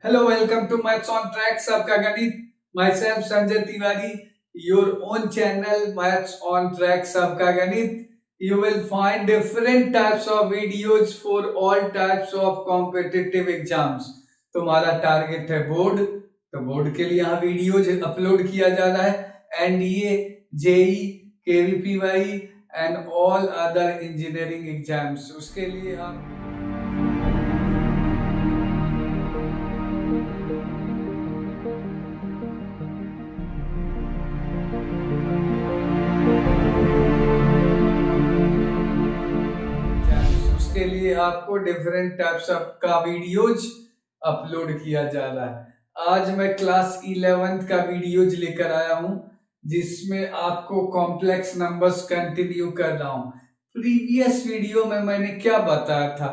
Hello, welcome to Maths on Track. सबका गणित. Myself Sanjay Tiwari, your own channel Maths on Track. सबका गणित. You will find different types of videos for all types of competitive exams. तुम्हारा target है board, तो board के लिए यहाँ वीडियोज अपलोड किया जा रहा है. NDA, JEE, KVPY and all other engineering exams. उसके लिए आप उसके लिए आपको डिफरेंट टाइप्स का वीडियोज अपलोड किया जा रहा है. आज मैं क्लास 11th का वीडियोज लेकर आया हूं, जिसमें आपको कॉम्प्लेक्स नंबर्स कंटिन्यू कर रहा हूं. प्रीवियस वीडियो में मैंने क्या बताया था?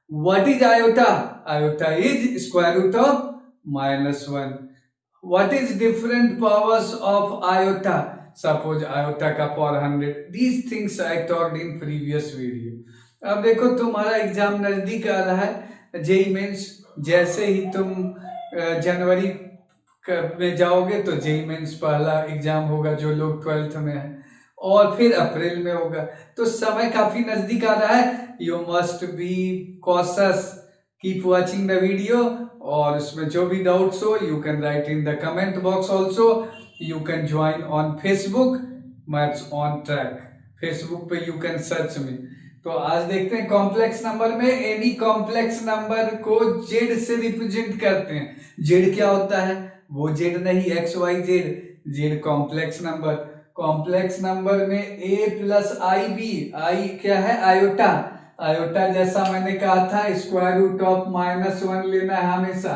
What is iota? Iota is square root of -1. What is different powers of iota? Suppose iota का power 100. These things I talked in previous video. अब देखो तुम्हारा एग्जाम नजदीक आ रहा है, जेई मेंस. जैसे ही तुम जनवरी में जाओगे तो जेई मेंस पहला एग्जाम होगा जो लोग 12th में है, और फिर अप्रैल में होगा. तो समय काफी नजदीक आ रहा है. You must be cautious. Keep watching the video. और उसमें जो भी डाउट्स हो you can write in the comment box. Also you can join on Facebook maths on track. Facebook पे यू कैन सर्च मी. तो आज देखते हैं कॉम्प्लेक्स नंबर में. एनी कॉम्प्लेक्स नंबर को जेड से रिप्रेजेंट करते हैं. जेड क्या होता है? वो जेड नहीं, X Y Z. Z complex number. Complex number में ए प्लस आई बी. आई क्या है? आयोटा. आयोटा जैसा मैंने कहा था स्क्वायर रूट ऑफ -1 लेना है हमेशा.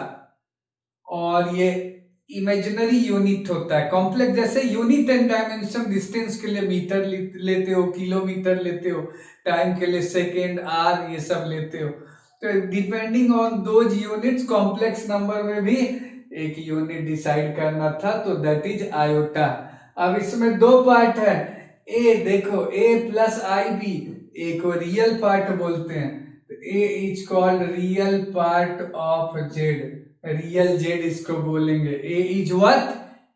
और ये इमेजिनरी यूनिट होता है. कॉम्प्लेक्स जैसे यूनिट एंड डायमेंशन. डिस्टेंस के लिए मीटर लेते हो, किलोमीटर लेते हो, टाइम के लिए सेकेंड, आर, ये सब लेते हो. तो depending on those units complex number में भी एक यूनिट डिसाइड करना था, तो दैट इज आयोटा. अब इसमें दो पार्ट है. ए देखो, ए प्लस आई बी, ए को रियल पार्ट बोलते हैं. A is called real part of Z. Real Z इसको बोलेंगे. A is what?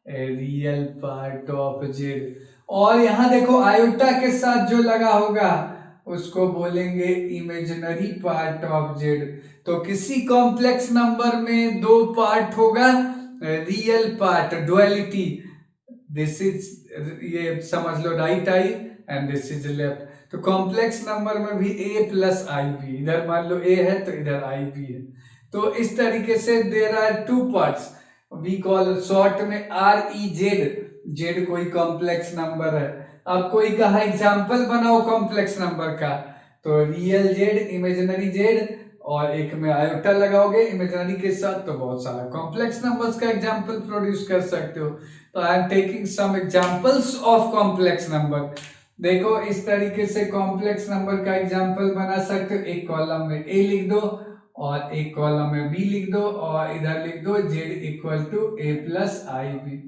Real part of Z. और यहां देखो आयोटा के साथ जो लगा होगा उसको बोलेंगे इमेजिनरी पार्ट ऑफ जेड. तो किसी कॉम्प्लेक्स नंबर में दो पार्ट होगा. Real part, duality. This is, ये समझ लो right eye and this is left. तो कॉम्प्लेक्स नंबर में भी ए प्लस आई बी. इधर मान लो ए है तो इधर आई बी है. तो इस तरीके से there are two parts. We call short में आर ई जेड. जेड कोई कॉम्प्लेक्स नंबर है. अब कोई कहा एग्जाम्पल बनाओ कॉम्प्लेक्स नंबर का, तो रियल जेड, इमेजिनरी जेड, और एक में आयोटा लगाओगे इमेजिनरी के साथ, तो बहुत सारा कॉम्प्लेक्स नंबर्स का एग्जाम्पल प्रोड्यूस कर सकते हो. तो I am taking some examples of complex number. देखो इस तरीके से कॉम्प्लेक्स नंबर का एग्जाम्पल बना सकते हो. एक कॉलम में ए लिख दो और एक कॉलम में बी लिख दो, और इधर लिख दो z equal to a plus i b.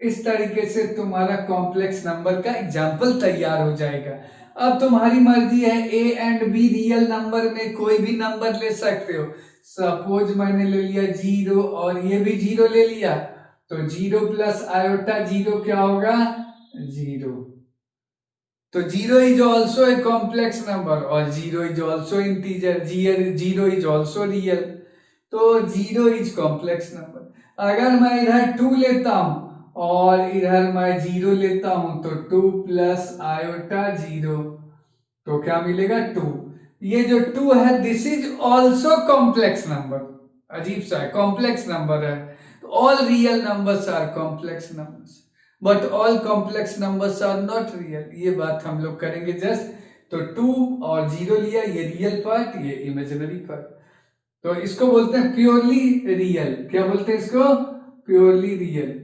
इस तरीके से तुम्हारा कॉम्प्लेक्स नंबर का एग्जाम्पल तैयार हो जाएगा. अब तुम्हारी मर्जी है, ए एंड बी रियल नंबर में कोई भी नंबर ले सकते हो. सपोज मैंने ले लिया 0 और ये भी 0 ले लिया, तो 0 प्लस आयोटा 0 क्या होगा? 0. तो 0 is also a complex number और 0 is also integer. 0 is also real. तो 0 इज कॉम्प्लेक्स नंबर. अगर मैं इधर 2 लेता हूं और इधर मैं 0 लेता हूं, तो 2 प्लस आयोटा 0, तो क्या मिलेगा? 2. ये जो 2 है this is also complex number. अजीब सा है, कॉम्प्लेक्स नंबर है. All real numbers are complex numbers, but all complex numbers are not real. ये बात हम लोग करेंगे जस्ट. तो 2 और 0 लिया, ये रियल पार्ट, ये इमेजिनरी पार्ट. तो इसको बोलते हैं प्योरली रियल. क्या बोलते हैं इसको? Purely real.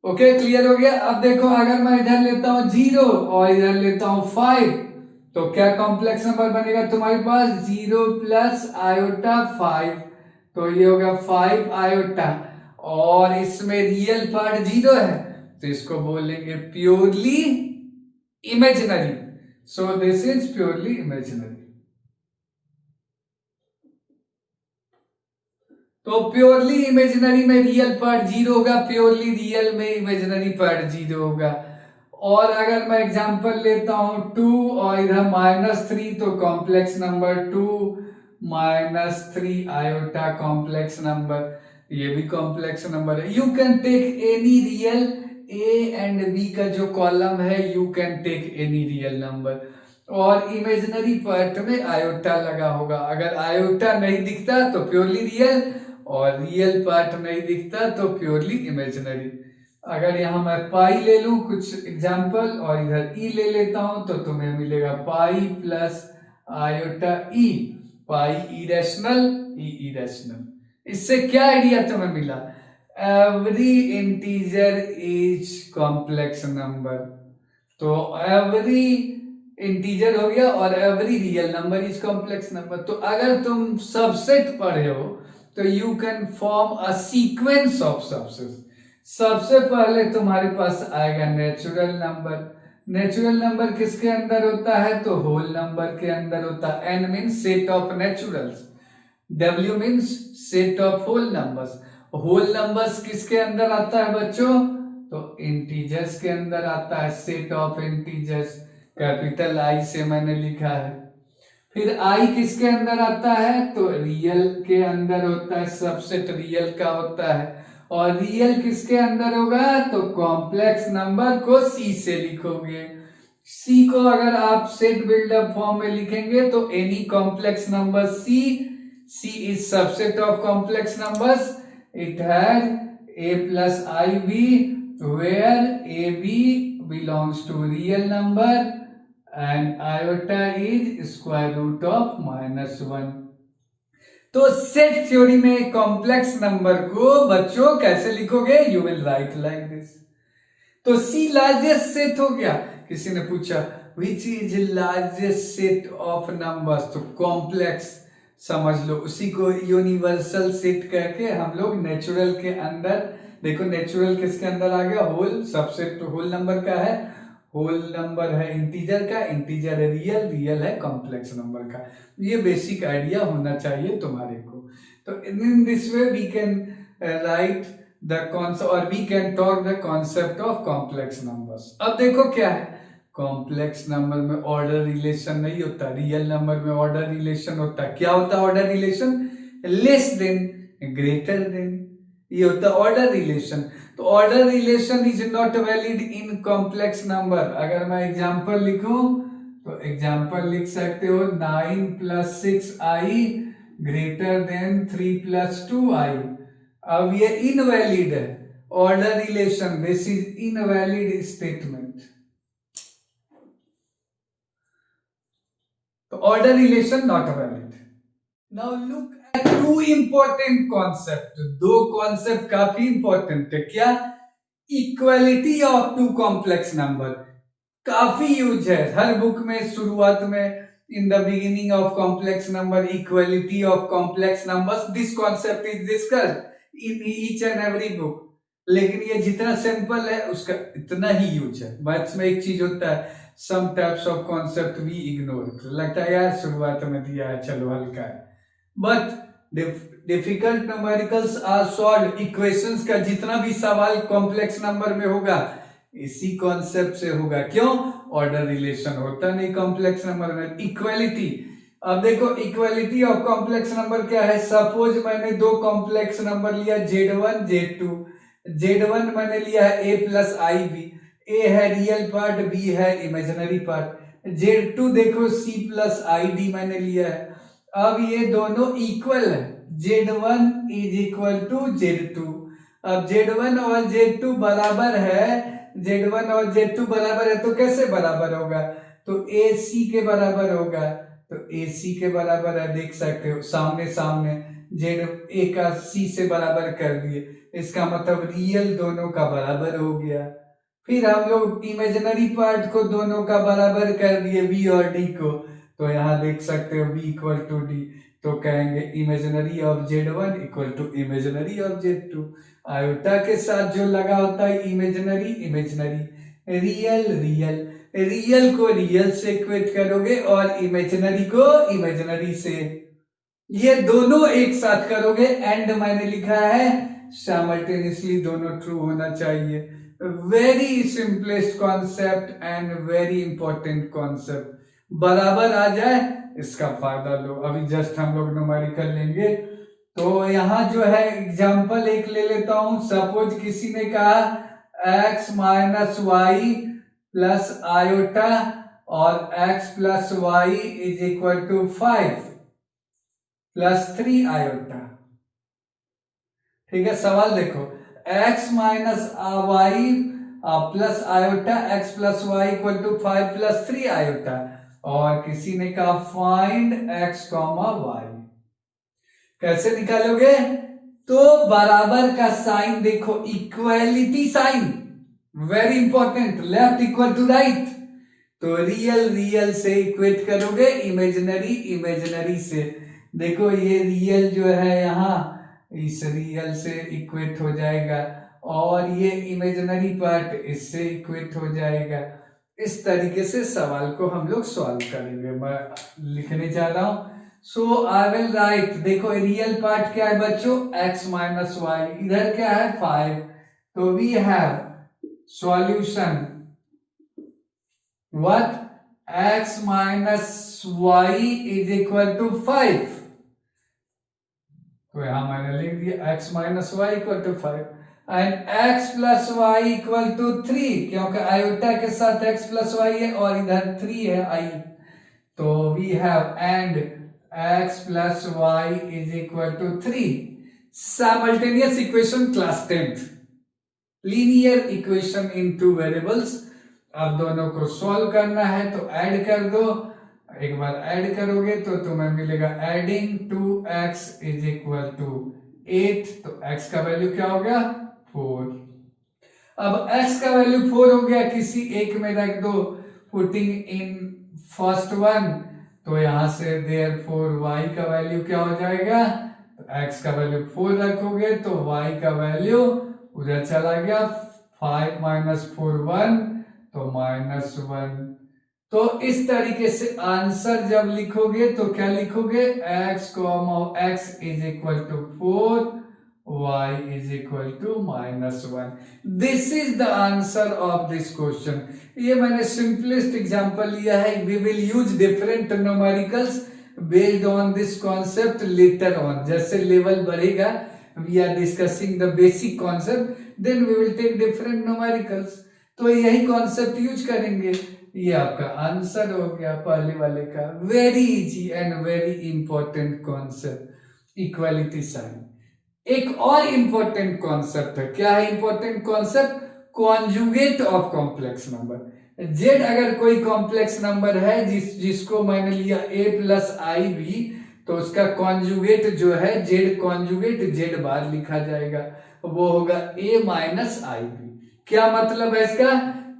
ओके, क्लियर हो गया. अब देखो अगर मैं इधर लेता हूं 0 और इधर लेता हूं 5, तो क्या कॉम्प्लेक्स नंबर बनेगा तुम्हारे पास? 0 प्लस आयोटा 5, तो ये होगा 5 आयोटा. और इसमें रियल पार्ट 0 है, तो इसको बोलेंगे purely imaginary. So this is purely imaginary. तो प्योरली इमेजिनरी में रियल पार्ट 0 होगा, प्योरली रियल में इमेजिनरी पार्ट 0 होगा। और अगर मैं एग्जांपल लेता हूं 2 और इधर -3, तो complex number 2 -3 iota complex number, ये भी कॉम्प्लेक्स नंबर है। You can take any real, a and b का जो कॉलम है, you can take any real number. और इमेजिनरी पार्ट में आयोटा लगा होगा, अगर आयोटा नहीं दिखता तो प्योरली रियल, और रियल पार्ट नहीं दिखता तो प्योरली इमेजिनरी। अगर यहाँ मैं पाई ले लूं कुछ एग्जांपल और इधर ई ले लेता हूं, तो तुम्हें मिलेगा पाई प्लस आयोटा ई, पाई इरेशनल, ई इरेशनल। इससे क्या आइडिया तुम्हें मिला? Every integer is complex number, तो एवरी इंटीजर हो गया और every real number is complex number. तो अगर तुम सबसेट पढ़े हो तो you can form a sequence of subset. सबसे पहले तुम्हारे पास आएगा नेचुरल नंबर। नेचुरल नंबर किसके अंदर होता है? तो होल नंबर के अंदर होता है। n means set of naturals, w means set of whole numbers. Whole numbers किसके अंदर आता है बच्चों? तो इंटीजर्स के अंदर आता है, set of integers, capital I से मैंने लिखा है। फिर आई किसके अंदर आता है? तो रियल के अंदर होता है, सबसेट रियल का होता है। और रियल किसके अंदर होगा? तो कॉम्प्लेक्स नंबर को सी से लिखोगे। सी को अगर आप सेट बिल्डअप फॉर्म में लिखेंगे तो any complex number C, C is subset of complex numbers, it has a plus ib where ab belongs to real number and iota is square root of -1। तो सेट थ्योरी में complex number को बच्चों कैसे लिखोगे? You will write like this. तो सी largest set हो गया। किसी ने पूछा which is largest set of numbers, तो कॉम्प्लेक्स समझ लो, उसी को यूनिवर्सल सेट करके हम लोग नेचुरल के अंदर, देखो नेचुरल किसके अंदर आ गया? होल, सबसेट तो होल नंबर का है, होल नंबर है इंटीजर का, इंटीजर है रियल, रियल है कॉम्प्लेक्स नंबर का। ये बेसिक आइडिया होना चाहिए तुम्हारे को। तो in this way we can write the concept और we can talk the concept of complex numbers. अब देखो क्या है, कॉम्प्लेक्स नंबर में ऑर्डर रिलेशन नहीं होता, रियल नंबर में ऑर्डर रिलेशन होता है। क्या होता है order relation? Less than, greater than, ये होता है ऑर्डर रिलेशन। तो order relation is not valid in complex number. अगर मैं एग्जांपल लिखूं तो एग्जांपल लिख सकते हो 9 + 6i ग्रेटर देन 3 + 2i। अब ये इनवैलिड है order relation, this is invalid statement. तो order relation not valid. Now look at two important concept, दो कॉन्सेप्ट काफी इंपॉर्टेंट है। क्या? Equality of two complex number, काफी यूज है हर बुक में। शुरुआत में in the beginning of complex number, equality of complex numbers, this concept is discussed in each and every book. लेकिन ये जितना सिंपल है उसका इतना ही यूज है। मैथ्स में एक चीज होता है, some types of concept we ignore, लगता है यार शुरुआत में दिया है चलो हल्का है, but difficult numericals are solved. Equations का जितना भी सवाल कॉम्प्लेक्स नंबर में होगा इसी कॉन्सेप्ट से होगा। क्यों? ऑर्डर रिलेशन होता नहीं कॉम्प्लेक्स नंबर में। इक्वालिटी, अब देखो इक्वालिटी ऑफ कॉम्प्लेक्स नंबर क्या है? सपोज मैंने दो कॉम्प्लेक्स नंबर लिया Z1 Z2, Z1 मैंने लिया है a + ib, a है रियल पार्ट, b है इमेजिनरी पार्ट। Z2 देखो c + id मैंने लिया है। अब ये दोनों इक्वल है, Z1 = Z2। अब Z1 और Z2 बराबर है, Z1 और Z2 बराबर है तो कैसे बराबर होगा? तो AC के बराबर होगा। तो AC के बराबर है, देख सकते हो सामने सामने, A का C से बराबर कर दिए, इसका मतलब रियल दोनों का बराबर हो गया। फिर हम लोग इमेजिनरी पार्ट को दोनों का बराबर कर दिए, B और D को, तो यहाँ देख सकते हो B = D, तो कहेंगे imaginary of Z1 = imaginary of Z2। Iota के साथ जो लगा होता है imaginary imaginary, real real, real को रियल से इक्वेट करोगे और इमेजिनरी को इमेजिनरी से। ये दोनों एक साथ करोगे, एंड मैंने लिखा है साइमल्टेनियसली दोनों ट्रू होना चाहिए। Very simplest concept and very important concept, बराबर आ जाए इसका फायदा लो। अभी जस्ट हम लोग न्यूमेरिकल लेंगे, तो यहाँ जो है एग्जांपल एक ले लेता हूं। सपोज किसी ने कहा x minus y plus iota और x plus y is equal to 5 plus 3 iota. ठीक है, सवाल देखो, x minus y plus iota, x plus y equal to 5 plus 3 iota, और किसी ने कहा फाइंड x कॉमा वाई। कैसे निकालोगे? तो बराबर का साइन देखो, equality sign, very important, left equal to right. तो रियल रियल से इक्वेट करोगे, इमेजिनरी इमेजिनरी से। देखो ये रियल जो है यहाँ इस रियल से इक्वेट हो जाएगा, और ये इमेजिनरी पार्ट इससे इक्वेट हो जाएगा। इस तरीके से सवाल को हम लोग सॉल्व करेंगे। मैं लिखने जा रहा हूं, सो आई विल राइट। देखो रियल पार्ट क्या है बच्चों, x माइनस वाई, इधर क्या है 5, तो we have solution what, x minus y is equal to 5। तो यहां मैंने लिख दिया x minus y equal to 5 and x plus y equal to 3, क्योंकि आयोटा के साथ x प्लस वाई है और इधर 3 है i। तो we have and x plus y is equal to 3। Simultaneous equation class 10th, linear equation in two variables. अब दोनों को सॉल्व करना है तो ऐड कर दो, एक बार ऐड करोगे तो तुम्हें मिलेगा adding 2x is equal to 8, तो x का वैल्यू क्या हो गया 4। अब x का वैल्यू 4 हो गया, किसी एक में रख दो, पुटिंग इन फर्स्ट वन, तो यहां से देयरफॉर y का वैल्यू क्या हो जाएगा, तो x का वैल्यू 4 रखोगे तो y का वैल्यू उधर चला गया, 5 माइनस 4 1, तो -1। तो इस तरीके से आंसर जब लिखोगे तो क्या लिखोगे, x is equal to 4, y is equal to -1। This is the answer of this question. ये मैंने सिंपलेस्ट एग्जांपल लिया है। We will use different numericals based on this concept later on. जैसे लेवल बढ़ेगा, we are discussing the basic concept, then we will take different numericals. तो यही concept use करेंगे। ये आपका आंसर हो गया पहले वाले का, very easy and very important concept, equality sign. एक और इंपॉर्टेंट कॉन्सेप्ट है, क्या है important concept, conjugate of complex number. Z अगर कोई कॉम्प्लेक्स नंबर है जिसको मैंने लिया a प्लस आई बी, तो उसका कॉन्जुगेट जो है जेड कॉन्जुगेट जेड बार लिखा जाएगा, वो होगा a माइनस आई बी। क्या मतलब है इसका,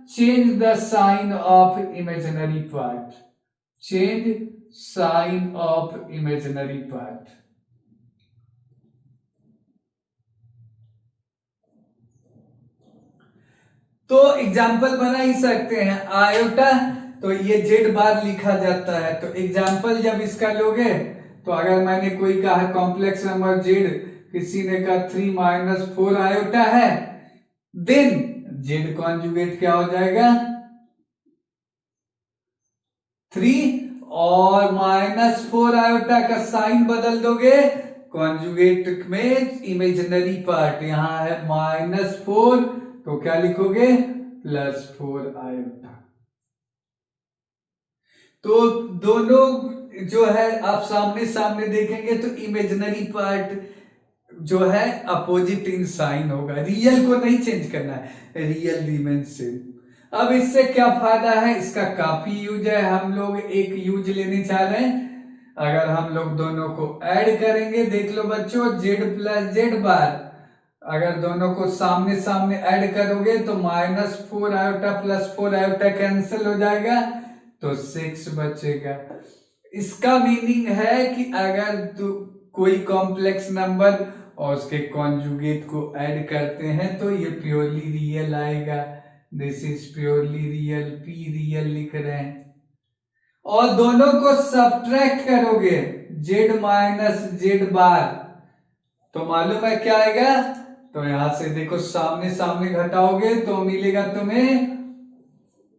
change the sign of imaginary part, change sign of imaginary part. तो एग्जाम्पल बना ही सकते हैं, आयोटा तो ये जेड बार लिखा जाता है। तो एग्जाम्पल जब इसका लोगे, तो अगर मैंने कोई कहा कॉम्प्लेक्स नंबर जेड, किसी ने कहा 3 माइनस 4 आयोटा है, देन जेड कॉन्जुगेट क्या हो जाएगा 3, और -4 आयोटा का साइन बदल दोगे, कॉन्जुगेट में इमेजिनरी पार्ट यहां है -4, तो क्या लिखोगे +4 आयोटा। तो दोनों जो है आप सामने सामने देखेंगे तो इमेजिनरी पार्ट जो है अपोजिट इन साइन होगा, रियल को नहीं चेंज करना है, रियल रिमेन्स सेम। अब इससे क्या फायदा है, इसका काफी यूज है। हम लोग एक यूज लेने जा रहे हैं, अगर हम लोग दोनों को ऐड करेंगे, देख लो बच्चों, जेड प्लस जेड बार, अगर दोनों को सामने सामने ऐड करोगे तो -4 आयोटा +4 आयोटा कैंसिल हो जाएगा, तो 6 बचेगा। इसका मीनिंग है कि अगर कोई कॉम्प्लेक्स नंबर और उसके कॉन्जुगेट को ऐड करते हैं तो ये प्योरली रियल आएगा। This is purely real, P real लिख रहे हैं। और दोनों को सब्ट्रैक्ट करोगे, जेड माइनस जेड बार, तो मालूम है क्या आएगा? तो यहां से देखो सामने सामने घटाओगे तो मिलेगा तुम्हें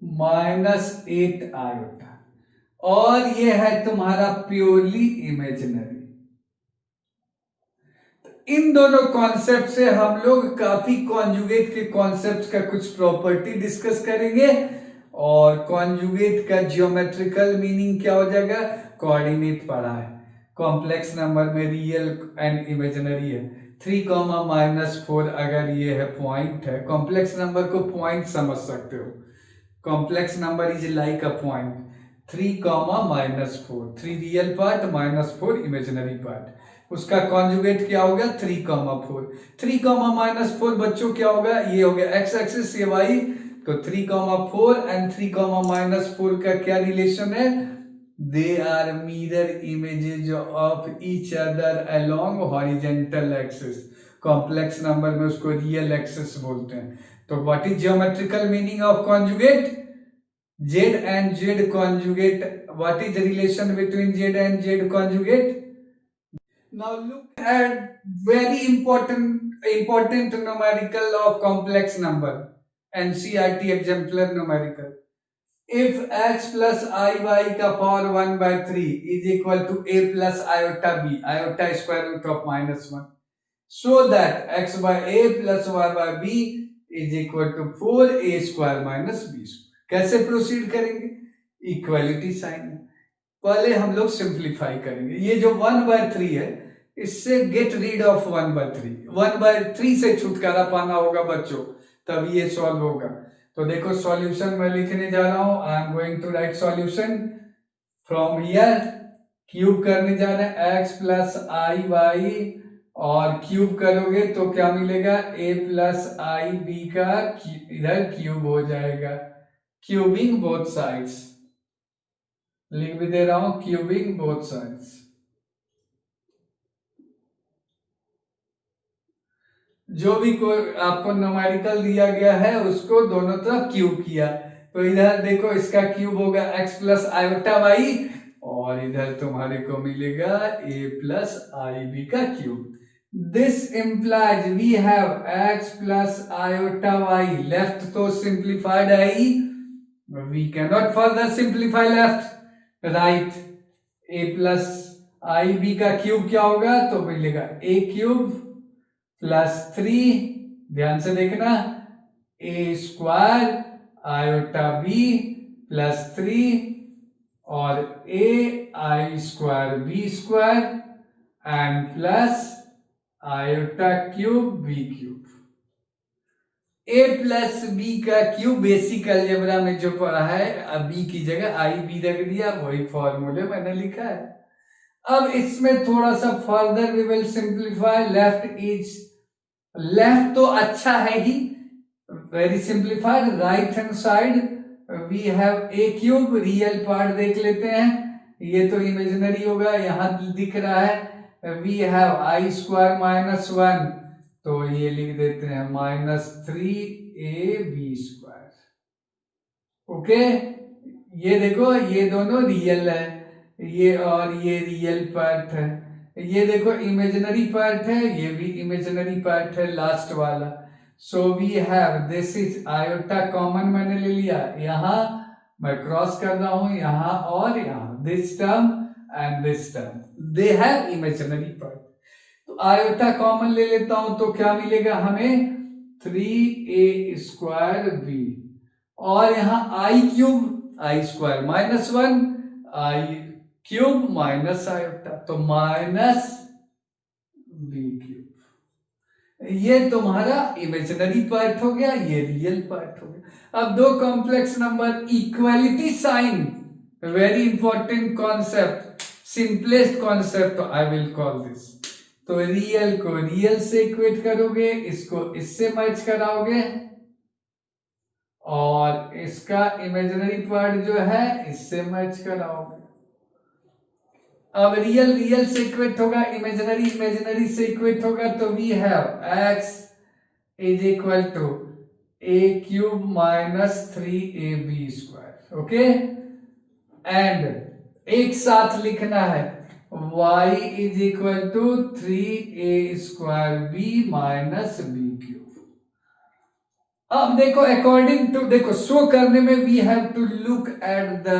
-8 आयोटा, और ये है तुम्हारा प्योरली इमेजिनरी। इन दोनों कॉन्सेप्ट से हम लोग काफी कॉन्जुगेट के कॉन्सेप्ट का कुछ प्रॉपर्टी डिस्कस करेंगे, और कॉन्जुगेट का जियोमेट्रिकल मीनिंग क्या हो जाएगा, कोऑर्डिनेट पढ़ा है। कॉम्प्लेक्स नंबर में रियल एंड इमेजिनरी है। 3, -4 अगर ये है पॉइंट है, कॉम्प्लेक्स नंबर को पॉइंट समझ सकते हो। Complex number is like a point. 3, -4, 3 real part, -4 imaginary part. उसका कॉन्जुगेट क्या होगा, 3, 4। 3, -4 बच्चों क्या होगा, ये हो गया एक्स एक्सिस, ये वाई, तो 3, 4 एंड 3, -4 का क्या रिलेशन है, they are mirror images of each other along horizontal axis. Complex number में उसको रियल एक्सिस बोलते हैं। तो what is geometrical meaning of conjugate, z and z conjugate, what is the relation between z and z conjugate? Now look at very important numerical of complex number, NCERT exemplar numerical. If x plus iy का power 1/3 is equal to a plus iota b, iota square root of -1, so that x by a plus y by b is equal to 4a square minus b square. कैसे proceed करेंगे, equality sign. पहले हम लोग simplify करेंगे। ये जो 1/3 है, इससे गेट रीड ऑफ 1/3, 1/3 से छुटकारा पाना होगा बच्चों, तब ये सॉल्व होगा। तो देखो सॉल्यूशन मैं लिखने जा रहा हूं, I am going to write solution from here. Cube करने जा रहे हैं x प्लस आई वाई, और क्यूब करोगे तो क्या मिलेगा, a प्लस आई बी का इधर क्यूब हो जाएगा। क्यूबिंग बोथ साइड्स, लिख भी दे रहा हूं, क्यूबिंग बोथ साइड्स। जो भी कोई आपको न्यूमेरिकल दिया गया है उसको दोनों तरफ क्यूब किया, तो इधर देखो इसका क्यूब होगा x प्लस आयोटा वाई, और इधर तुम्हारे को मिलेगा a प्लस आई बी का cube. This implies we have x plus iota y, left तो सिंप्लीफाइड है ही, we cannot further simplify left, right, a plus ib का क्यूब क्या होगा, तो मिलेगा a क्यूब प्लस 3, ध्यान से देखना, a square iota b plus 3, और a i square b square and plus iota cube b cube. a plus b का क्यूब बेसिक अलजेब्रा में जो पढ़ा है, अब b की जगह आई बी रख दिया, वही फॉर्मूले मैंने लिखा है। अब इसमें थोड़ा सा further we will simplify. Left तो अच्छा है ही, very simplified. Right hand side we have a cube, real part देख लेते हैं, ये तो इमेजिनरी होगा, यहां दिख रहा है वी हैव आई स्क्वायर -1, तो ये लिख देते हैं -3ab स्क्वायर। ओके, ये देखो ये दोनों रियल है, ये और ये रियल पार्ट है, ये देखो इमेजिनरी पार्ट है, ये भी इमेजिनरी पार्ट है लास्ट वाला। So we have, this is iota common मैंने ले लिया, यहां मैं क्रॉस कर रहा हूं, यहां और यहां, this term and this term, they have imaginary part. तो आयोटा कॉमन ले लेता हूं तो क्या मिलेगा हमें, 3a स्क्वायर b, और यहां आई क्यूब, आई स्क्वायर -1, आई क्यूब माइनस आयोटा, तो माइनस b क्यूब। ये तुम्हारा इमेजिनरी पार्ट हो गया, ये रियल पार्ट हो गया। अब दो complex number, equality sign, very important concept, simplest concept I will call this. तो रियल को रियल से इक्वेट करोगे, इसको इससे मैच कराओगे, और इसका इमेजिनरी पार्ट जो है इससे मैच कराओगे। अब रियल रियल से इक्वेट होगा, इमेजिनरी इमेजिनरी से इक्वेट होगा, तो we have x is equal to a cube minus 3ab square. Okay, and एक साथ लिखना है y is equal to 3a² b minus B cube. अब देखो अकॉर्डिंग टू, देखो शो करने में we have to look at the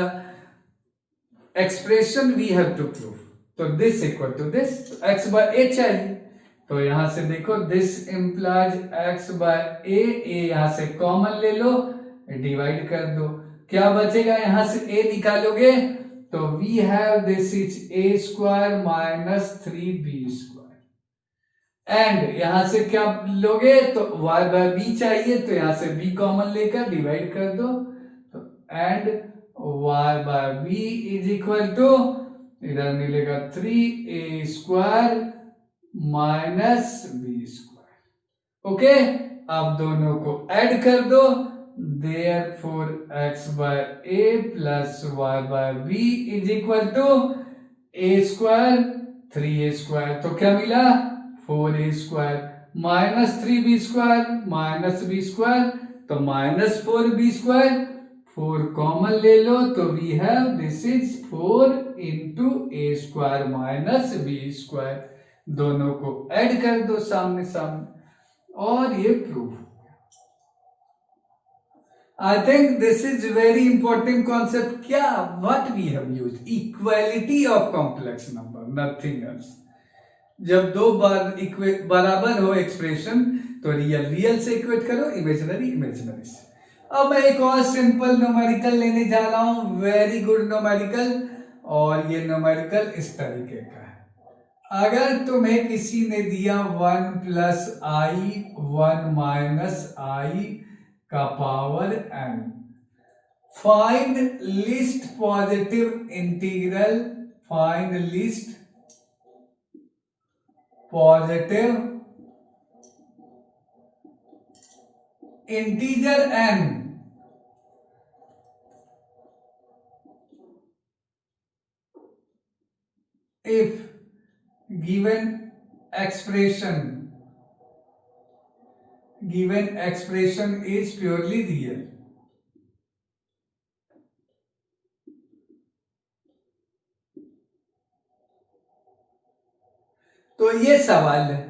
expression, we have to prove. तो this equal to this, x by a चाहिए, तो यहां से देखो this implies x by a, यहां से कॉमन ले लो, डिवाइड कर दो, क्या बचेगा, यहां से a निकालोगे तो we have this is a² minus 3b², and यहां से क्या लोगे तो y बाय b चाहिए, तो यहां से b कॉमन लेकर डिवाइड कर दो, तो and y by b is equal to, इधर मिलेगा 3a² माइनस b²। ओके, अब दोनों को ऐड कर दो, therefore x by a plus y by b is equal to a² 3a², तो क्या मिला 4a² minus 3b² minus b², तो माइनस 4b², 4 कॉमन ले लो, तो we have this is 4 into a² minus b², दोनों को ऐड कर दो सामने सामने, और ये proof. I think this is very important concept. क्या, what we have used, equality of complex number, nothing else. जब दो बार बराबर हो एक्सप्रेशन, तो रियल रियल से इक्वेट करो, इमेजिनरी इमेजिनरी से। अब मैं एक और सिंपल न्यूमेरिकल लेने जा रहा हूं, वेरी गुड न्यूमेरिकल, और ये न्यूमेरिकल इस तरीके का है। अगर तुम्हें किसी ने दिया 1 प्लस आई 1 माइनस आई का power n, find least positive integral, find least positive integer n if given expression is purely real। तो ये सवाल है,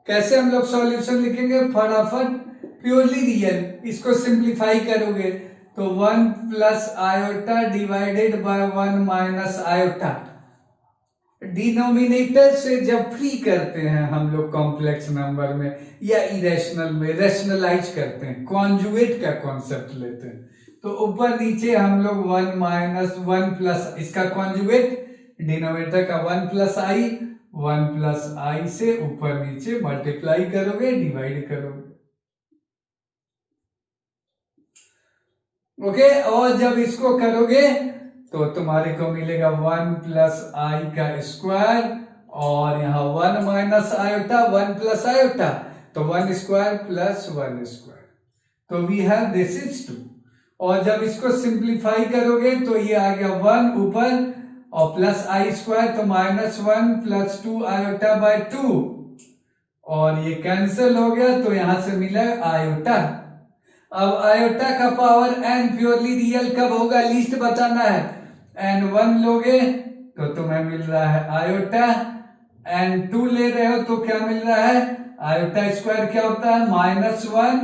कैसे हम लोग सॉल्यूशन लिखेंगे फटाफट। प्योरली रियल, इसको सिंप्लीफाई करोगे तो 1 plus iota divided by 1 minus iota, denominator से जब फ्री करते हैं हम लोग कॉम्प्लेक्स नंबर में या इरेशनल में, रेशनलाइज करते हैं, कॉन्जुगेट का कॉन्सेप्ट लेते हैं, तो ऊपर नीचे हम लोग 1 माइनस 1 प्लस इसका कॉन्जुगेट, डिनोमिनेटर का 1 प्लस आई, 1 प्लस आई से ऊपर नीचे मल्टीप्लाई करोगे, डिवाइड करोगे। ओके, और जब इसको करोगे तो तुम्हारे को मिलेगा 1 प्लस आई का स्क्वायर, और यहाँ 1 माइनस आयोटा 1 प्लस आयोटा, तो 1 स्क्वायर प्लस 1 स्क्वायर, तो वी हैव दिस इज 2। और जब इसको सिंप्लीफाई करोगे तो ये आ गया 1 ऊपर और प्लस आई स्क्वायर, तो माइनस 1 प्लस 2 आयोटा बाय 2, और ये कैंसिल हो गया, तो यहां से मिला आयोटा। अब आयोटा का पावर n प्योरली रियल कब होगा, लीस्ट बताना है। n1 लोगे तो तुम्हें मिल रहा है आयोटा, n2 ले रहे हो तो क्या मिल रहा है, आयोटा स्क्वायर क्या होता है -1,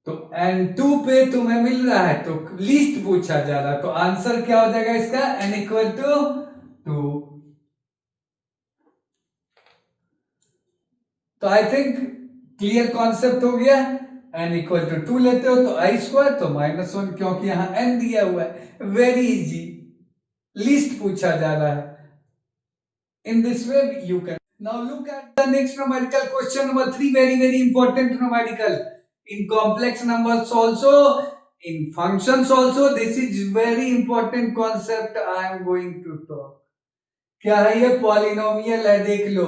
तो n2 पे तुम्हें मिल रहा है, तो लीस्ट पूछा जा रहा है, तो आंसर क्या हो जाएगा इसका, n इक्वल टू 2। तो आई थिंक क्लियर कॉन्सेप्ट हो गया। n इक्वल टू 2 लेते हो तो आई स्क्वायर, तो -1, क्योंकि यहां n दिया हुआ है, वेरी इजी, लीस्ट पूछा जा रहा है। इन this way you can now look at the next numerical, question number 3, very important numerical in complex numbers also, in functions also, this is very important concept I am going to talk। क्या है ये, polynomial है, देख लो,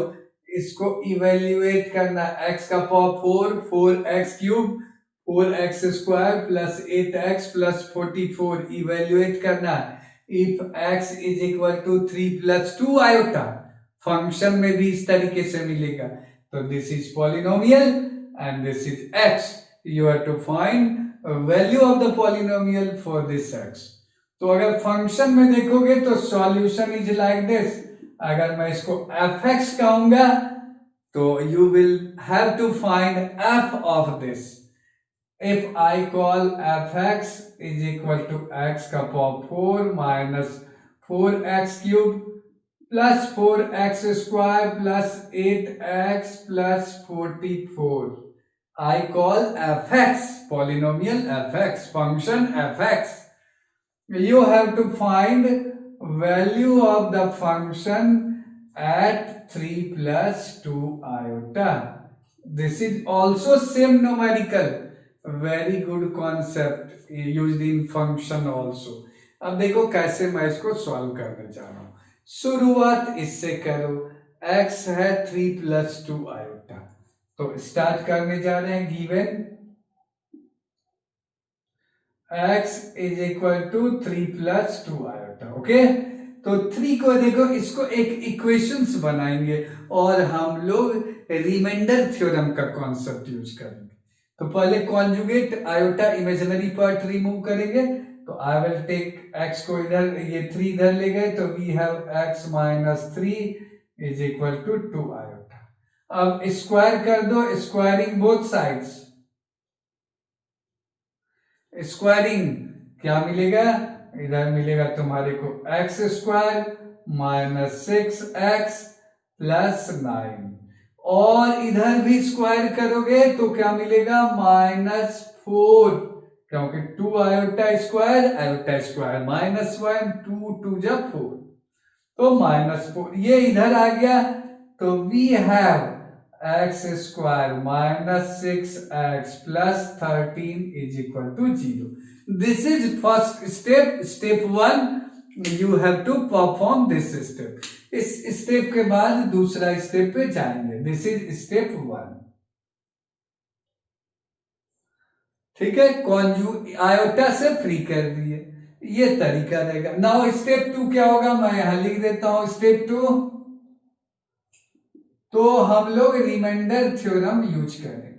इसको evaluate करना, x का power 4x cube 4x square plus 8x plus 44 evaluate करना। If x is equal to 3 plus 2 iota, function में भी इस तरीके से मिलेगा, तो this is polynomial and this is x। You have to find a value of the polynomial for this x। तो अगर फंक्शन में देखोगे तो सॉल्यूशन इज लाइक दिस, अगर मैं इसको एफ एक्स कहूंगा तो you will have to find f of this. If I call fx is equal to x का power 4 minus 4x cube plus 4x square plus 8x plus 44. I call fx polynomial fx function fx. You have to find value of the function at 3 plus 2 iota. This is also same numerical. Very good concept used in function also. अब देखो कैसे मैं इसको solve करने जा रहा हूं. शुरुआत इससे करो. x है 3 plus 2 आयोटा. तो स्टार्ट करने जा रहे हैं. Given x is equal to 3 plus 2 आयोटा. ओके, तो 3 को देखो, इसको एक इक्वेशंस बनाएंगे और हम लोग रिमाइंडर थ्योरम का कॉन्सेप्ट यूज करेंगे. तो पहले conjugate iota imaginary part remove करेंगे. तो आई विल टेक x को इधर, ये 3 इधर ले गए, तो we have x minus 3 is equal to 2 आयोटा. अब स्क्वायर कर दो, स्क्वायरिंग बोथ साइड्स. स्क्वायरिंग क्या मिलेगा, इधर मिलेगा तुम्हारे को x square minus 6x plus 9, और इधर भी स्क्वायर करोगे तो क्या मिलेगा, माइनस 4, क्योंकि 2 आयोटा स्क्वायर माइनस 1, 2 जा 4, तो माइनस 4. ये इधर आ गया, तो we have x square minus 6x plus 13 is equal to 0. This is first step. Step 1 you have to perform this step. इस स्टेप के बाद दूसरा स्टेप पे जाएंगे. This is step 1. ठीक है, आयोटा से फ्री कर दिए, ये तरीका रहेगा. नाउ स्टेप 2 क्या होगा, मैं यहां लिख देता हूं. स्टेप 2, तो हम लोग रिमाइंडर थ्योरम यूज करेंगे.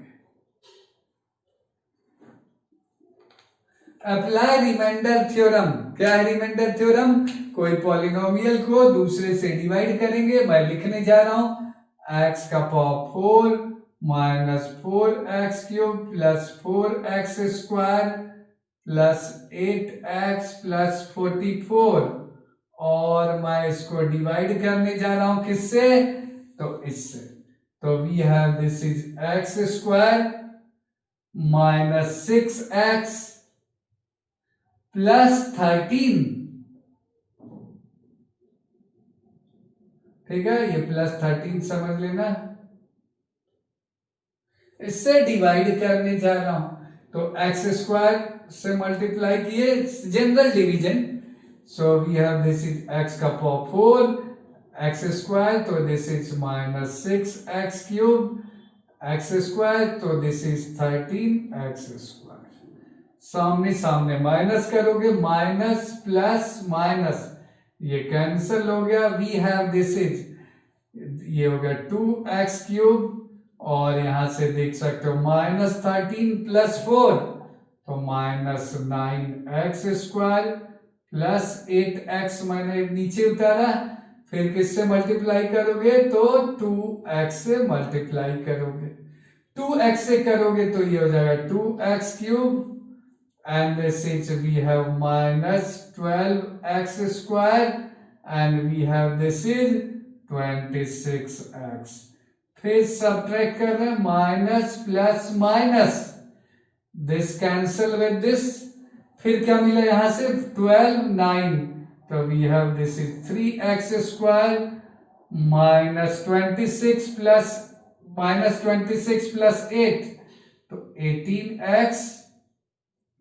Apply remainder theorem. क्या है रिमाइंडर थ्योरम, कोई पॉलिनोमियल को दूसरे से डिवाइड करेंगे. मैं लिखने जा रहा हूं x का power 4 minus 4x cube plus 4x square plus 8x plus 44, और मैं इसको डिवाइड करने जा रहा हूं किससे, तो इससे. तो we have this is x square minus 6x plus 13. ठीक है, ये प्लस 13 समझ लेना. इससे डिवाइड करने जा रहा हूं, तो x स्क्वायर से मल्टीप्लाई किए, general division. So we have this is x का पावर 4 x स्क्वायर, तो this is minus 6x cube x square, तो दिस इज 13x स्क्वायर. सामने सामने माइनस करोगे, माइनस प्लस माइनस ये कैंसिल हो गया. वी हैव दिस इज, ये हो गया 2x क्यूब, और यहां से देख सकते हो माइनस 13 प्लस 4, तो minus 9x square plus 8x मैंने नीचे उतारा. फिर किससे मल्टीप्लाई करोगे, तो 2x से मल्टीप्लाई करोगे. 2x से करोगे तो ये हो जाएगा 2x cube, and this is we have minus 12x square, and we have this is 26x. फिर सब्ट्रैक्ट कर रहे हैं, minus plus minus, this cancel with this. फिर क्या मिला यहां से, 12 9, तो we have this is 3x square minus 26 plus 8, तो 18x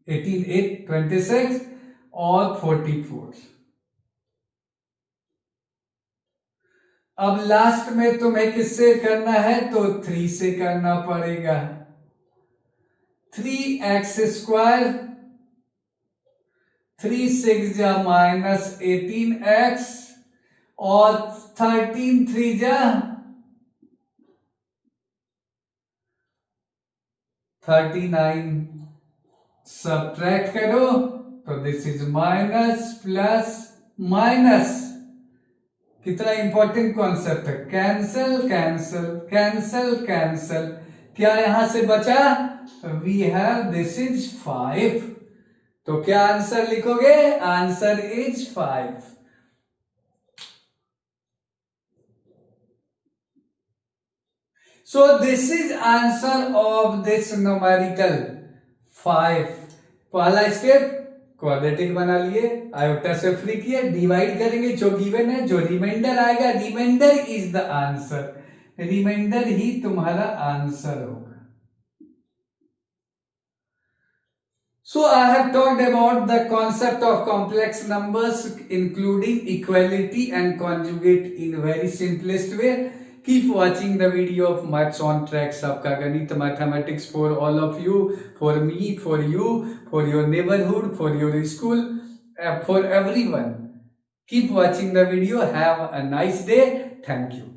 18 8 26 और 44. अब लास्ट में तुम्हें किससे करना है, तो 3 से करना पड़ेगा. 3x स्क्वायर 3 6 जा माइनस 18x, और 13 3 जा 39. सब्ट्रैक्ट करो, तो this is minus plus minus, कितना इंपॉर्टेंट कॉन्सेप्ट है। कैंसल कैंसल कैंसल कैंसल, क्या यहां से बचा? We have this is 5। तो क्या आंसर लिखोगे? Answer is 5। So this is answer of this numerical 5। पहला स्टेप क्वाड्रेटिक बना लिए, आयोटा से फ्री किए, डिवाइड करेंगे जो गिवन है, जो रिमाइंडर आएगा, reminder is the answer, reminder ही तुम्हारा आंसर होगा। So I have talked about the concept of complex numbers including equality and conjugate in very simplest way. Keep watching the video of Maths on Track, सबका गणित mathematics for all of you, for me, for you, for your neighborhood, for your school, for everyone. Keep watching the video. Have a nice day. Thank you.